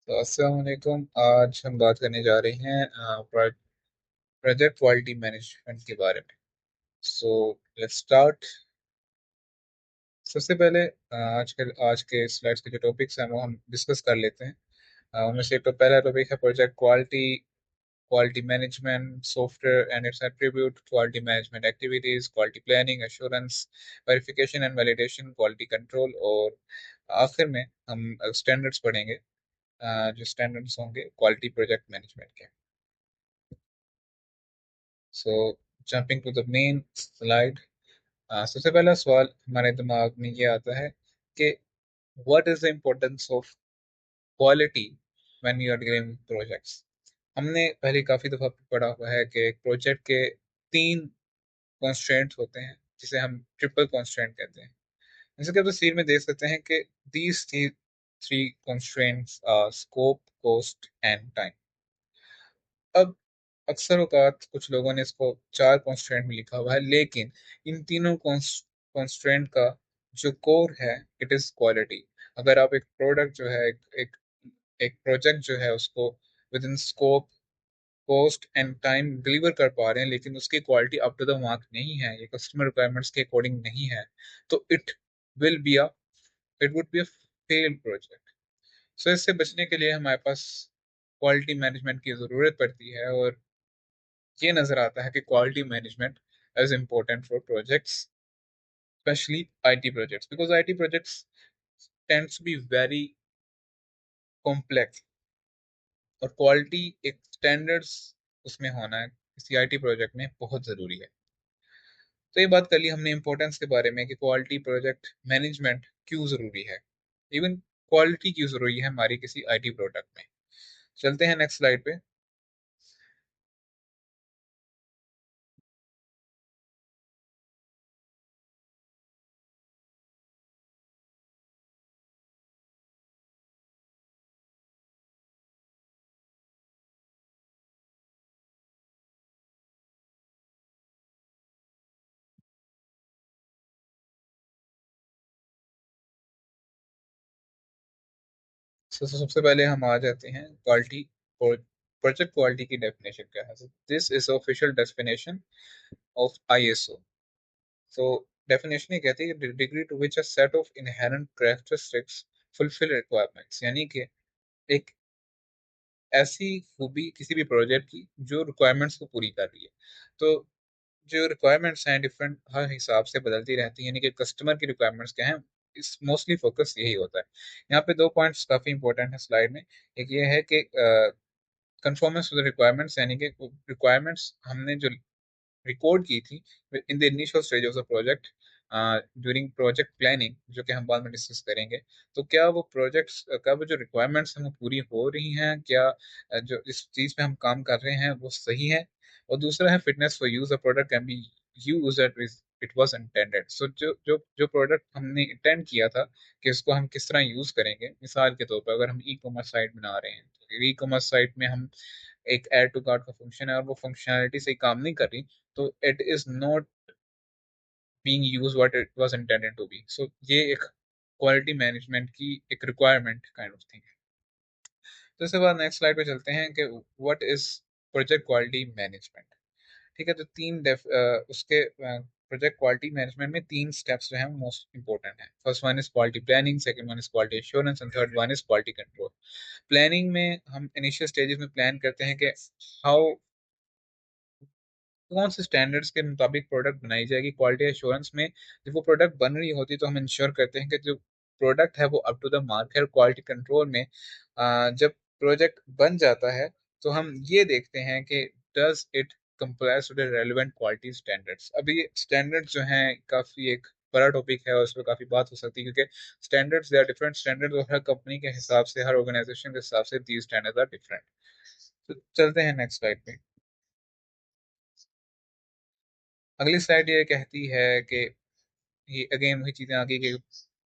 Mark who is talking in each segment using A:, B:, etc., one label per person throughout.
A: तो अस्सलाम वालेकुम। आज हम बात करने जा रहे हैं प्रोजेक्ट क्वालिटी मैनेजमेंट के बारे में। So let's start. सबसे पहले आज के स्लाइड्स के जो टॉपिक्स हैं वो हम डिस्कस कर लेते हैं। उनमें से एक तो पहला टॉपिक है project quality, quality management software and it's attribute, quality management activities, quality planning, assurance, verification and validation, quality control, और आखिर में हम स्टैंडर्ड्स पढ़ेंगे। जो स्टैंडर्ड्स होंगे क्वालिटी प्रोजेक्ट मैनेजमेंट के। So jumping to the main slide. सबसे पहला सवाल हमारे दिमाग में ये आता है कि what is the importance of quality when you are dealing projects. हमने पहले काफी दफा पढ़ा हुआ है कि एक प्रोजेक्ट के तीन कॉन्स्ट्रेंट्स होते हैं जिसे हम ट्रिपल कॉन्स्ट्रेंट कहते हैं। जैसे कि आप तस्वीर में देख सकते हैं कि these three constraints are scope, cost and time. अब अक्सर औकात कुछ लोगों ने इसको चार कॉन्स्टेंट में लिखा हुआ है, लेकिन इन तीनों कॉन्स्टेंट का जो कोर है इट इज क्वालिटी। अगर आप एक प्रोडक्ट जो है एक प्रोजेक्ट जो है उसको within scope, cost and time deliver कर पा रहे हैं, लेकिन उसकी quality up to the mark नहीं है, ये कस्टमर रिक्वायरमेंट्स के अकॉर्डिंग नहीं है, तो will be a it would be a failed project. So इससे बचने के लिए हमारे पास क्वालिटी मैनेजमेंट की ज़रूरत पड़ती है, और ये नजर आता है कि quality management is important for projects, specially IT projects, because IT projects tends to be very complex, और क्वालिटी एक स्टैंडर्ड्स उसमें होना है किसी आईटी प्रोजेक्ट में बहुत ज़रूरी है। तो ये बात कर ली हमने इम्पोर्टेंस के बारे में कि क्वालिटी प्रोजेक्ट मैनेजमेंट क्यों ज़रूरी है, इवन क्वालिटी क्यों ज़रूरी है हमारी किसी आईटी प्रोडक्ट में। चलते हैं नेक्स्ट स्लाइड पे। सबसे पहले हम आ जाते हैं क्वालिटी, प्रोजेक्ट क्वालिटी की डेफिनेशन क्या है। This is official definition of ISO. So definition ये कहती है कि degree to which a set of inherent characteristics fulfill requirements, यानी कि एक ऐसी खूबी किसी भी प्रोजेक्ट की जो रिक्वायरमेंट्स को पूरी कर रही है। तो जो रिक्वायरमेंट्स हैं डिफरेंट हर हिसाब से बदलती रहती हैं, यानी कि कस्टमर की रिक्वायरमेंट्स क्या हैं, इस मोस्टली फोकस यही होता है। यहाँ पे दो पॉइंट्स काफी इंपॉर्टेंट है स्लाइड में। एक ये है कि कंफर्मेंस टू द रिक्वायरमेंट्स, यानी कि रिक्वायरमेंट्स हमने जो रिकॉर्ड की थी in the initial stage of the project during project planning, जो कि हम बाद में डिस्कस करेंगे। तो क्या वो प्रोजेक्ट्स का वो जो रिक्वायरमेंट्स हैं वो पूरी हो रही हैं, क्या जो इस चीज़ पे हम काम कर रहे हैं वो सही है। और दूसरा है fitness for use, a product can be use at it was intended. So जो जो जो प्रोडक्ट हमने इंटेंड किया था कि इसको हम किस तरह यूज करेंगे, मिसाल के तौर पर अगर हम ई कॉमर्स साइट बना रहे हैं, तो ई कॉमर्स साइट में हम एक ऐड टू कार्ट का फंक्शन है और वो फंक्शनैलिटी सही काम नहीं कर रही, तो it is not being use what it was intended to be. So ये एक क्वालिटी मैनेजमेंट की एक रिक्वायरमेंट काइंड ऑफ थिंग है। तो इसके बाद नेक्स्ट स्लाइड पे चलते हैं कि what is project quality management. ठीक है, तो उसके प्रोजेक्ट क्वालिटी मैनेजमेंट में तीन स्टेप्स जो हैं मोस्ट इंपॉर्टेंट हैं। First one is quality planning, second one is quality assurance, and third one is quality control. Planning में हम इनिशियल स्टेजेस में प्लान करते हैं कि हाउ कौन से स्टैंडर्ड्स के मुताबिक प्रोडक्ट बनाई जाएगी। क्वालिटी एश्योरेंस में जब वो प्रोडक्ट बन रही होती है तो हम इंश्योर करते हैं कि जो प्रोडक्ट है वो अप टू द मार्क है। क्वालिटी कंट्रोल में जब प्रोजेक्ट बन जाता है तो हम ये देखते हैं कि does it complies to the relevant quality standards. अभी स्टैंडर्ड्स जो हैं काफ़ी एक बड़ा टॉपिक है और उस पर काफ़ी बात हो सकती है, क्योंकि standards they are different standards, और हर कंपनी के हिसाब से, हर ऑर्गेनाइजेशन के हिसाब से दीज स्टैंडर्ड्स आर डिफरेंट। तो चलते हैं नेक्स्ट स्लाइड पे। अगली स्लाइड ये कहती है कि ये अगेन वही चीजें आगे कि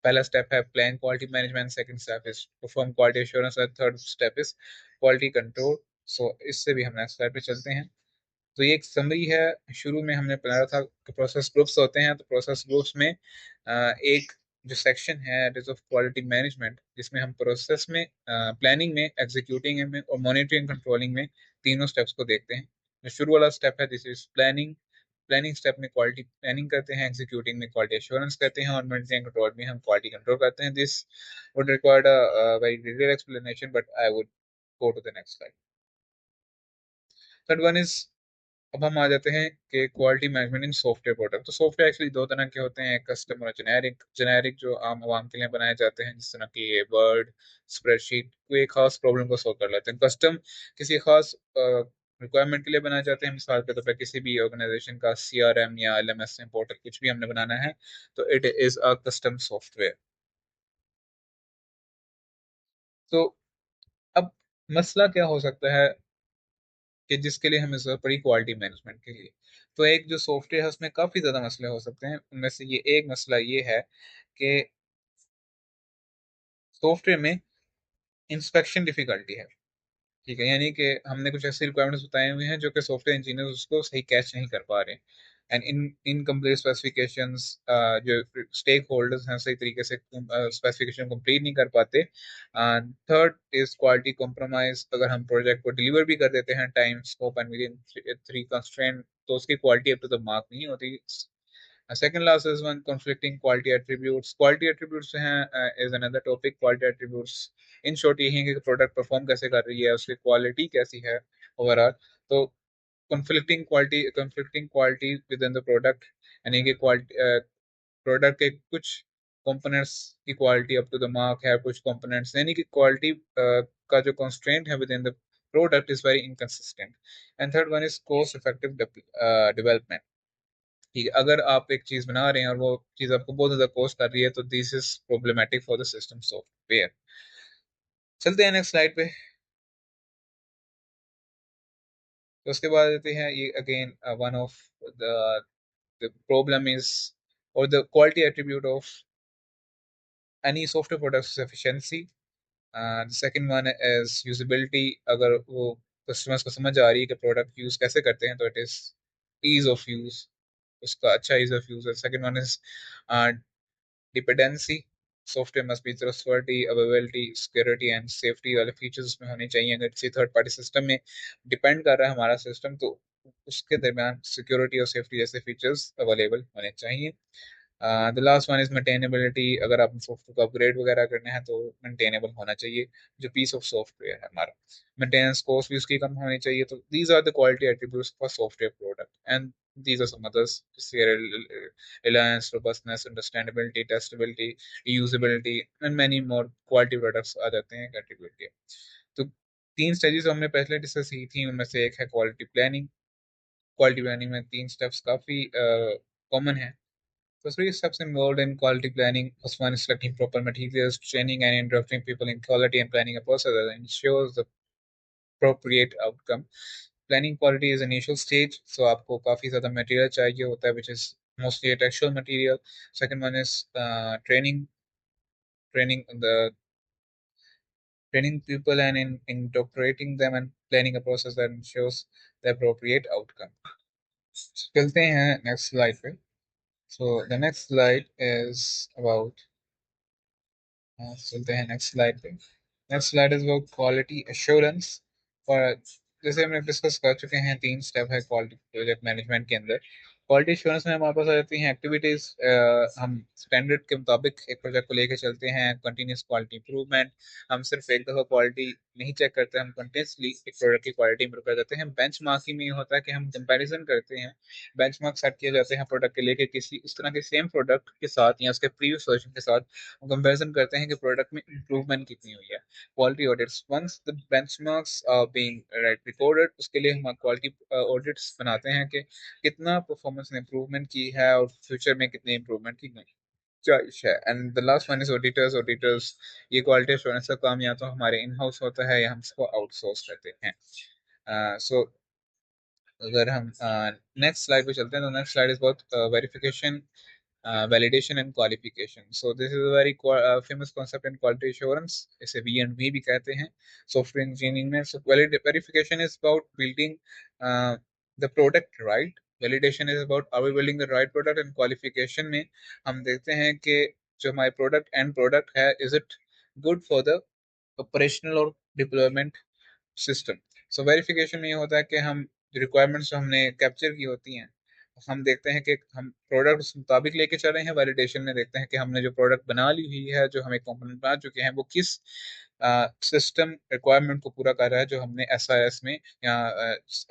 A: पहला स्टेप है plan quality management, second step is perform quality assurance, और third step is quality control. So इससे भी हम नेक्स्ट स्लाइड पे चलते हैं। तो ये एक समरी है। शुरू में हमने बनाया था कि प्रोसेस ग्रुप्स होते हैं, तो प्रोसेस ग्रुप्स में एक जो सेक्शन है it is of quality management, जिसमें हम प्रोसेस में, प्लानिंग में, एग्जीक्यूटिंग में और मॉनिटरिंग कंट्रोलिंग में तीनों स्टेप्स को देखते हैं। जो शुरू वाला स्टेप है this is planning. Planning step में क्वालिटी प्लानिंग करते हैं, एग्जीक्यूटिंग में क्वालिटी एश्योरेंस करते हैं और मॉनिटरिंग कंट्रोल में हम क्वालिटी कंट्रोल करते हैं। This would require a very detailed explanation but I would go to the next slide. Third one is, अब हम आ जाते हैं कि quality management in software product. तो सॉफ्टवेयर एक्चुअली दो तरह के होते हैं, कस्टम और जेनेरिक। जेनेरिक जो आम आवाम के लिए बनाए जाते हैं, जिस तरह की ये वर्ड, स्प्रेडशीट, कोई एक खास प्रॉब्लम को सॉल्व कर लेते हैं। कस्टम किसी खास रिक्वायरमेंट के लिए बनाए जाते हैं, मिसाल के तौर पर किसी भी ऑर्गेनाइजेशन का CRM या LMS पोर्टल कुछ भी हमने बनाना है तो it is a custom software. तो अब मसला क्या हो सकता है कि जिसके लिए हमें जरूरत पड़ी क्वालिटी मैनेजमेंट के लिए। तो एक जो सॉफ्टवेयर है उसमें काफ़ी ज़्यादा मसले हो सकते हैं, उनमें से ये एक मसला ये है कि सॉफ्टवेयर में इंस्पेक्शन डिफिकल्टी है। ठीक है, यानी कि हमने कुछ ऐसे रिक्वायरमेंट्स बताए हुए हैं जो कि सॉफ्टवेयर इंजीनियर उसको सही कैच नहीं कर पा रहे। एंड इन इनकम्प्लीट स्पेसिफिकेशंस, जो स्टेक होल्डर्स हैं सही तरीके से स्पेसिफिकेशन कंप्लीट नहीं कर पाते। थर्ड इज क्वालिटी कॉम्प्रोमाइज, अगर हम प्रोजेक्ट को डिलीवर भी कर देते हैं time, scope and within 3 constraint, तो उसकी quality up to the mark नहीं होती। Second last is one conflicting quality attributes. Quality attributes जो हैं is another topic. Quality attributes in short ये हैं कि प्रोडक्ट परफॉर्म कैसे कर रही है, उसकी क्वालिटी कैसी है ओवरऑल। तो conflicting quality within the product, यानी कि क्वालिटी प्रोडक्ट के कुछ कंपोनेंट्स की quality up to the mark है, कुछ कंपोनेंट्स यानी कि क्वालिटी का जो कंस्ट्रेंट है with in the product is very inconsistent. And third one is cost effective development. ठीक है, अगर आप एक चीज बना रहे हैं और वो चीज आपको बहुत ज्यादा कॉस्ट कर रही है तो this is problematic for the system software. चलते हैं नेक्स्ट स्लाइड पे। तो उसके बाद आते हैं ये again one of the problem is और the quality attribute of any software product efficiency. The second one is usability, अगर वो कस्टमर्स को समझ आ रही है कि प्रोडक्ट यूज कैसे करते हैं तो it is ease of use, उसका अच्छा ईज ऑफ यूज है। Second one is dependency, software must be trustworthy, availability, security and safety वाले फीचर्स उसमें होने चाहिए। अगर किसी थर्ड पार्टी सिस्टम में डिपेंड कर रहा है हमारा सिस्टम तो उसके दरमियान सिक्योरिटी और सेफ्टी जैसे फीचर्स अवेलेबल होने चाहिए। The last one is maintainability, अगर आप सॉफ्टवेयर को अपग्रेड वगैरह करने हैं तो मेंटेनेबल होना चाहिए जो पीस ऑफ सॉफ्टवेयर है हमारा। मेंटेनेंस कॉस्ट भी उसकी कम होनी चाहिए। तो these are the quality attributes for software product and these are some others, reliance, robustness, understandability, testability, reusability and many more quality products आ जाते हैं कैटेगरी के। तो तीन स्टेजेस हमने पहले डिस्कस की थी, उनमें से एक है क्वालिटी प्लानिंग। क्वालिटी प्लानिंग में तीन स्टेप्स काफ़ी कॉमन है। So three steps involved in quality planning. First one is selecting proper materials, training and instructing people in quality, and planning a process that ensures the appropriate outcome. Planning quality is initial stage, so आपको काफ़ी ज़्यादा material चाहिए होता है, which is mostly a textual material. Second one is training the training people and in interpreting them and planning a process that ensures the appropriate outcome. चलते हैं next slide पे. So the next slide is about चलते हैं next slide पे। Next slide is about quality assurance. और जैसे हमने discuss कर चुके हैं तीन स्टेप है क्वालिटी प्रोजेक्ट मैनेजमेंट के अंदर। क्वालिटी एश्योरेंस में हमारे पास आ जाती हैं एक्टिविटीज। हम स्टैंडर्ड के मुताबिक एक प्रोजेक्ट को लेकर चलते हैं। कंटिन्यूस क्वालिटी इंप्रूवमेंट, हम सिर्फ एक दफ़ा क्वालिटी नहीं चेक करते, हम कंटिन्यूसली एक प्रोडक्ट की क्वालिटी इंप्रूव कर देते हैं। बेंच मार्किंग में ये होता है कि हम कंपेरिजन करते हैं, बेंच मार्क सेट किए जाते हैं प्रोडक्ट के लेके किसी उस तरह के सेम प्रोडक्ट के साथ या उसके प्रीवियस वर्जन के साथ कंपैरिजन करते हैं कि प्रोडक्ट में इंप्रूवमेंट कितनी हुई है। Quality audits, once the benchmarks are being recorded, उसके लिए हम क्वालिटी ऑडिट्स बनाते हैं कि कितना परफॉर्मेंस ने इंप्रूवमेंट की है और फ्यूचर में कितनी इंप्रूवमेंट की गुंजाइश है। And the last one is auditors. Auditors ये क्वालिटी एश्योरेंस का काम या तो हमारे इन हाउस होता है या हम इसको आउटसोर्स करते हैं। सो अगर हम नेक्स्ट स्लाइड पे चलते हैं तो नेक्स्ट स्लाइड इज बहुत verification, validation and qualification. So this is a very famous concept in quality assurance. इसे V&V भी कहते हैं software engineering में. So verification is about building uh, the product right. Validation is about are we building the right product, and qualification में हम देखते हैं कि जो हमारे प्रोडक्ट एंड प्रोडक्ट है, is it good for the operational और डिप्लॉयमेंट सिस्टम। सो verification में ये होता है कि हम जो रिक्वायरमेंट्स जो हमने कैप्चर की होती हैं, हम देखते हैं कि हम प्रोडक्ट उस मुताबिक लेके चल रहे हैं। वैलिडेशन में देखते हैं कि हमने जो प्रोडक्ट बना ली हुई है, जो हमें कंपोनेंट बना चुके हैं, वो किस सिस्टम रिक्वायरमेंट को पूरा कर रहा है, जो हमने एसआरएस में या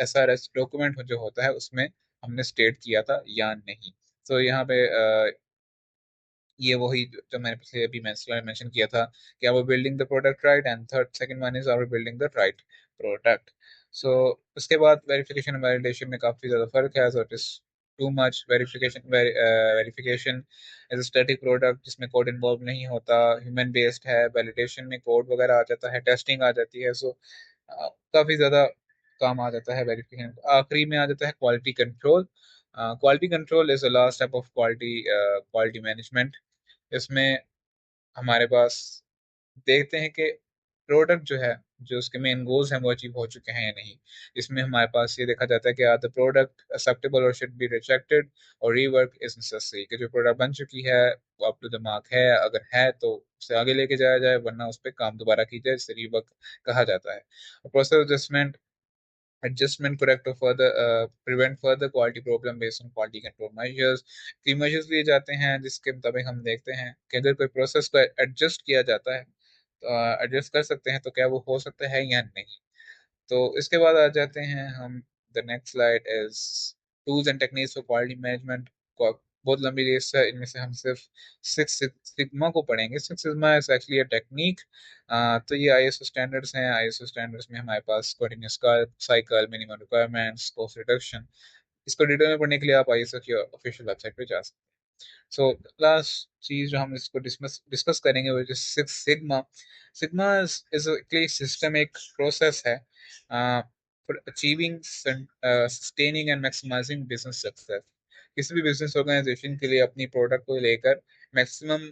A: एसआरएस डॉक्यूमेंट जो होता है उसमें हमने स्टेट किया था या नहीं। तो यहाँ पे ये वही जो मैंने पिछले अभी मेंशन किया था कि are we building the product right, and third second one is are we building the right product. So उसके बाद वेरिफिकेशन और वैलिडेशन में काफ़ी ज़्यादा फर्क है। So it is too much verification as a static product जिसमें कोड इन्वॉल्व नहीं होता, ह्यूमन बेस्ड है। वैलिडेशन में कोड वगैरह आ जाता है, टेस्टिंग आ जाती है। सो काफ़ी ज़्यादा काम आ जाता है वेरिफिकेशन। आखिरी में आ जाता है quality control. Quality control is the last step of quality management. इसमें हमारे पास देखते हैं कि प्रोडक्ट जो है, जो उसके मेन गोल्स हैं, वो अचीव हो चुके हैं या नहीं। इसमें हमारे पास ये देखा जाता है कि आर द प्रोडक्ट एक्सेप्टेबल और शुड बी रिजेक्टेड, और रीवर्क इज नेसेसरी, कि जो प्रोडक्ट बन चुकी है वो अप टू द मार्क है, अगर है तो उसे आगे लेके जाया जाए, वरना उस पर काम दोबारा की जाए, जिसे रीवर्क कहा जाता है। Process adjustment correct or further prevent further quality problem based on quality control measures। कई measures लिए जाते हैं जिसके मुताबिक हम देखते हैं कि अगर कोई प्रोसेस को एडजस्ट किया जाता है, तो एडजस्ट कर सकते हैं, तो क्या वो हो सकता है या नहीं। तो इसके बाद आ जाते हैं हम, the next slide is tools and techniques for quality management. बहुत लंबी लिस्ट है, इनमें से हम सिर्फ सिक्स सिग्मा को पढ़ेंगे। Six sigma is actually a technique. तो ये आईएसओ स्टैंडर्ड्स हैं। आईएसओ स्टैंडर्ड्स में हमारे पास continuous cycle, minimum requirements, cost reduction. इसको डिटेल में पढ़ने के लिए आप आईएसओ की ऑफिशियल वेबसाइट पे जा सकते हैं। सो लास्ट चीज जो हम इसको डिस्कस डिस्कस करेंगे वो six sigma. Sigma is actually system, एक प्रोसेस है for achieving sustaining and maximizing business success. किसी भी बिजनेस ऑर्गेनाइजेशन के लिए अपनी प्रोडक्ट को लेकर मैक्सिमम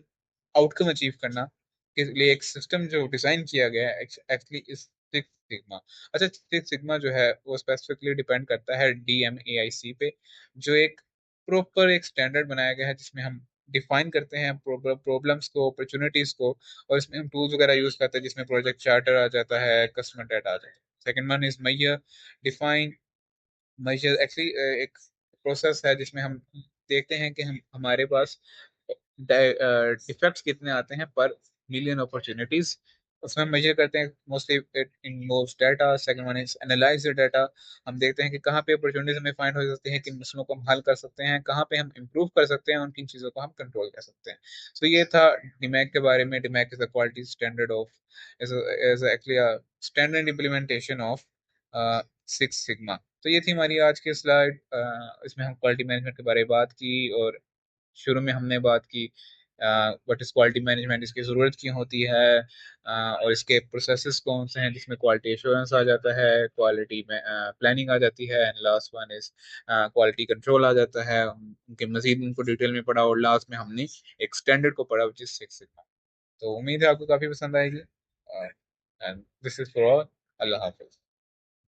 A: आउटकम अचीव करना के लिए एक सिस्टम जो डिजाइन किया गया है, एक्चुअली इस सिक्स सिग्मा। अच्छा, सिक्स सिग्मा जो है वो स्पेसिफिकली डिपेंड करता है DMAIC पे, जो एक प्रॉपर एक स्टैंडर्ड बनाया गया है जिसमें हम डिफाइन करते हैं प्रॉब्लम्स को, अपॉर्चुनिटीज को, और इसमें हम टूल्स वगैरह यूज करते हैं जिसमें प्रोजेक्ट चार्टर आ जाता है, कस्टमर डेटा आ जाता है। Second one is measure define. Measure actually एक प्रोसेस है जिसमें हम देखते हैं कि हम हमारे पास डिफेक्ट्स कितने आते हैं पर मिलियन अपॉर्चुनिटीज, उसमें हम मेजर करते हैं। Mostly it involves data. Second one is analyse the data. हम देखते हैं कि कहाँ पे अपॉर्चुनिटीज हमें फाइंड हो सकती हैं, किन मसलों को हम हल कर सकते हैं, कहाँ पे हम इम्प्रूव कर सकते हैं, उन किन चीज़ों को हम कंट्रोल कर सकते हैं। सो ये था डिमैक के बारे में। DMAIC is the quality standard of is actually a standard implementation of six sigma. तो ये थी हमारी आज की स्लाइड। इसमें हम क्वालिटी मैनेजमेंट के बारे में बात की, और शुरू में हमने बात की व्हाट इज क्वालिटी मैनेजमेंट, इसकी ज़रूरत क्यों होती है, और इसके प्रोसेसेस कौन से हैं जिसमें क्वालिटी एश्योरेंस आ जाता है, क्वालिटी में प्लानिंग आ जाती है, and last one is quality control आ जाता है। उनके मजीद उनको डिटेल में पढ़ा, और लास्ट में हमने एक स्टैंडर्ड को पढ़ा विच इज सिक्स सिग्मा। तो उम्मीद है आपको काफ़ी पसंद आएगी, and this is for all. Allah Hafiz.